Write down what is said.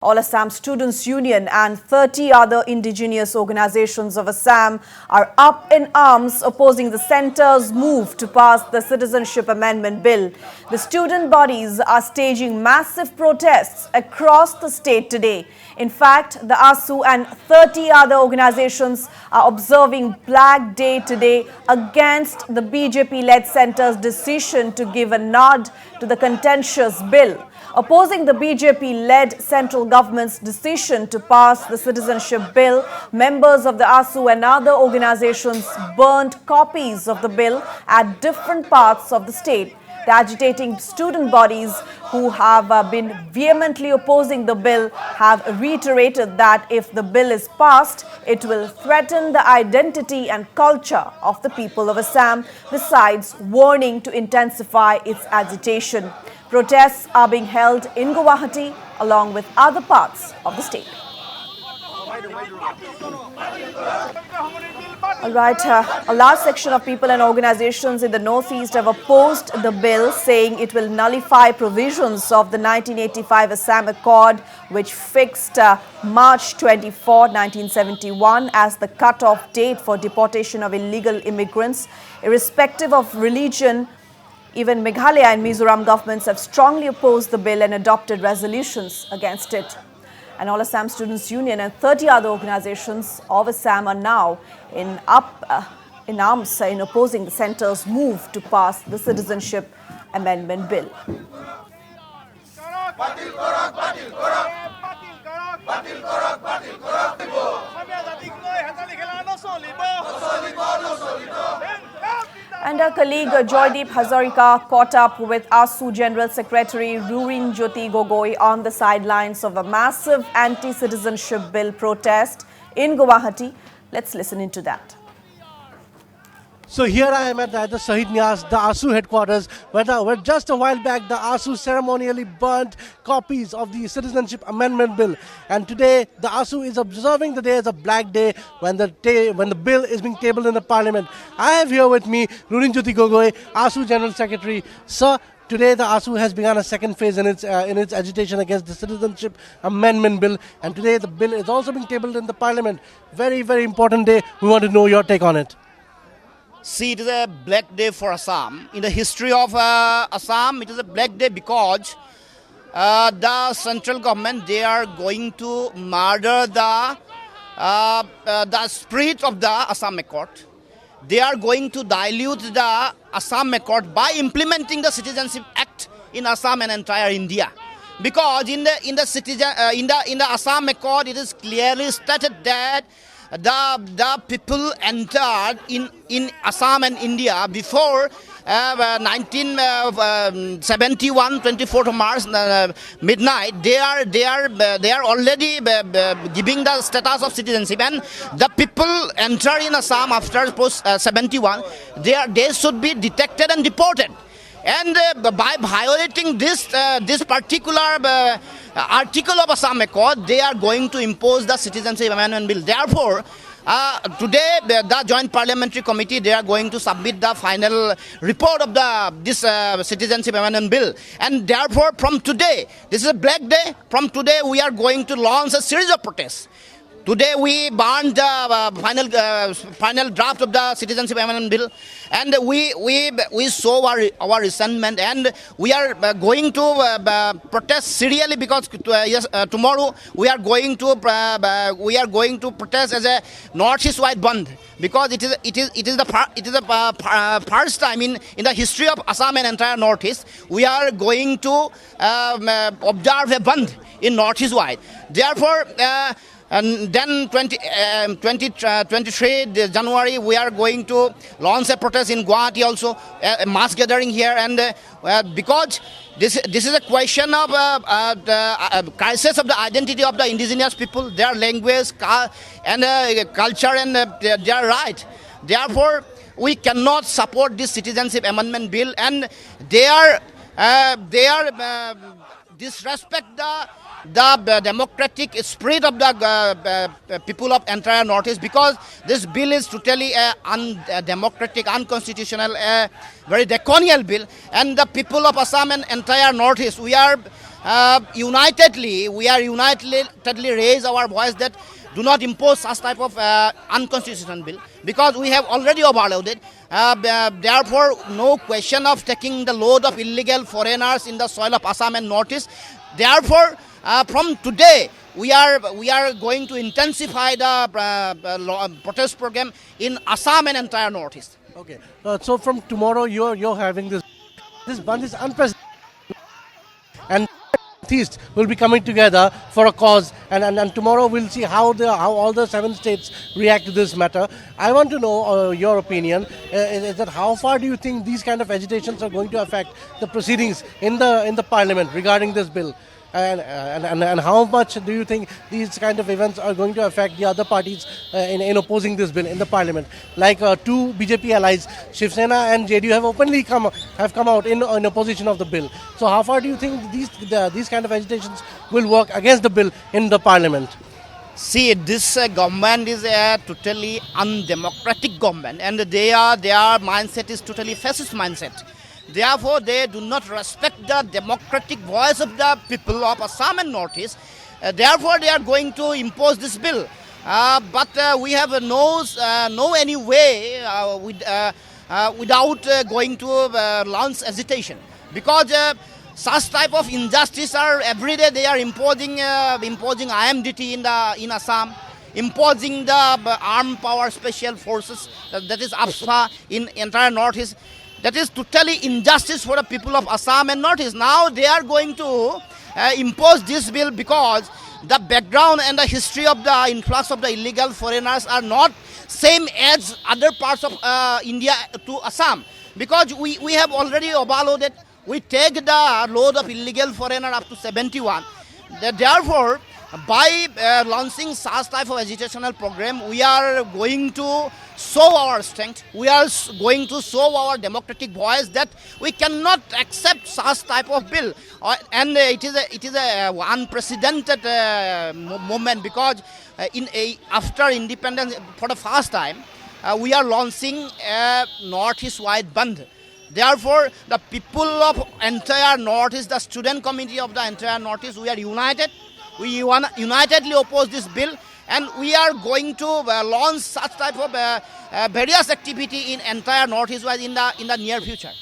All Assam Students Union and 30 other indigenous organizations of Assam are up in arms opposing the centre's move to pass the Citizenship Amendment Bill. The student bodies are staging massive protests across the state today. In fact, the ASU and 30 other organizations are observing Black Day today against the BJP-led centre's decision to give a nod to the contentious bill. Opposing the BJP-led central government's decision to pass the citizenship bill, members of the ASU and other organizations burned copies of the bill at different parts of the state. The agitating student bodies who have been vehemently opposing the bill have reiterated that if the bill is passed, it will threaten the identity and culture of the people of Assam, besides warning to intensify its agitation. Protests are being held in Guwahati along with other parts of the state. All right, a large section of people and organizations in the northeast have opposed the bill, saying it will nullify provisions of the 1985 Assam Accord, which fixed March 24, 1971 as the cut-off date for deportation of illegal immigrants, irrespective of religion. Even Meghalaya and Mizoram governments have strongly opposed the bill and adopted resolutions against it. And All Assam Students Union and 30 other organizations of Assam are now in arms in opposing the centre's move to pass the Citizenship Amendment Bill. And our colleague Joydeep Hazarika caught up with ASU General Secretary Lurin Jyoti Gogoi on the sidelines of a massive anti-citizenship bill protest in Guwahati. Let's listen into that. So here I am at the Shahid Niwas, the ASU headquarters, where just a while back the ASU ceremonially burnt copies of the Citizenship Amendment Bill. And today the ASU is observing the day as a Black Day when the bill is being tabled in the Parliament. I have here with me Lurin Jyoti Gogoi, ASU General Secretary. Sir, today the ASU has begun a second phase in its agitation against the Citizenship Amendment Bill. And today the bill is also being tabled in the Parliament. Very, very important day. We want to know your take on it. See, it is a black day for Assam. In the history of Assam, it is a black day because the central government, they are going to murder the spirit of the Assam Accord. They are going to dilute the Assam Accord by implementing the Citizenship Act in Assam and entire India. Because in the Assam Accord, it is clearly stated that the people entered in Assam and India before 1971, 24th of March, midnight. They are already giving the status of citizenship, and the people enter in Assam after post 71. They should be detected and deported. And by violating this particular article of Assam Accord, they are going to impose the Citizenship Amendment Bill. Therefore, today the Joint Parliamentary Committee, they are going to submit the final report of this Citizenship Amendment Bill. And therefore, from today, this is a black day. From today, we are going to launch a series of protests. Today we burned the final draft of the Citizenship Amendment Bill, and we show our resentment, and we are going to protest serially because tomorrow we are going to protest as a Northeast wide band, because it is the first time in the history of Assam and entire Northeast we are going to observe a band in Northeast wide. Therefore. And then 23 January, we are going to launch a protest in Guwahati also, a mass gathering here. And because this is a question of the crisis of the identity of the indigenous people, their language and culture and their right. Therefore, we cannot support this Citizenship Amendment Bill, and they are disrespect the democratic spirit of the people of entire Northeast, because this bill is totally undemocratic, unconstitutional, very draconian bill, and the people of Assam and entire Northeast, we are we are unitedly raise our voice that do not impose such type of unconstitutional bill, because we have already overloaded it. Therefore, no question of taking the load of illegal foreigners in the soil of Assam and Northeast. Therefore, from today, we are going to intensify the protest program in Assam and entire Northeast. Okay. So from tomorrow, you're having this band is unprecedented, and Northeast will be coming together for a cause, and tomorrow we'll see how all the 7 states react to this matter. I want to know your opinion. Is that how far do you think these kind of agitations are going to affect the proceedings in the parliament regarding this bill? And how much do you think these kind of events are going to affect the other parties in opposing this bill in the parliament? Like 2 BJP allies, Shiv Sena and JDU, have openly come out in opposition of the bill. So how far do you think these kind of agitations will work against the bill in the parliament? See, this government is a totally undemocratic government, and their mindset is totally fascist mindset. Therefore, they do not respect the democratic voice of the people of Assam and Northeast. Therefore, they are going to impose this bill. But we have no any way without going to launch agitation, because such type of injustice are every day. They are imposing IMDT in Assam, imposing the armed power special forces, that is APSA, in entire Northeast. That is totally injustice for the people of Assam and Northeast. Now they are going to impose this bill because the background and the history of the influx of the illegal foreigners are not same as other parts of India to Assam. Because we have already overloaded. We take the load of illegal foreigner up to 71. Therefore, by launching such type of agitational program, we are going to show our strength. We are going to show our democratic voice that we cannot accept such type of bill. And it is a unprecedented moment, because after independence, for the first time, we are launching a Northeast-wide Bandh. Therefore, the people of entire Northeast, the student community of the entire Northeast, we are united. We unitedly oppose this bill, and we are going to launch such type of various activity in entire Northeast in the near future.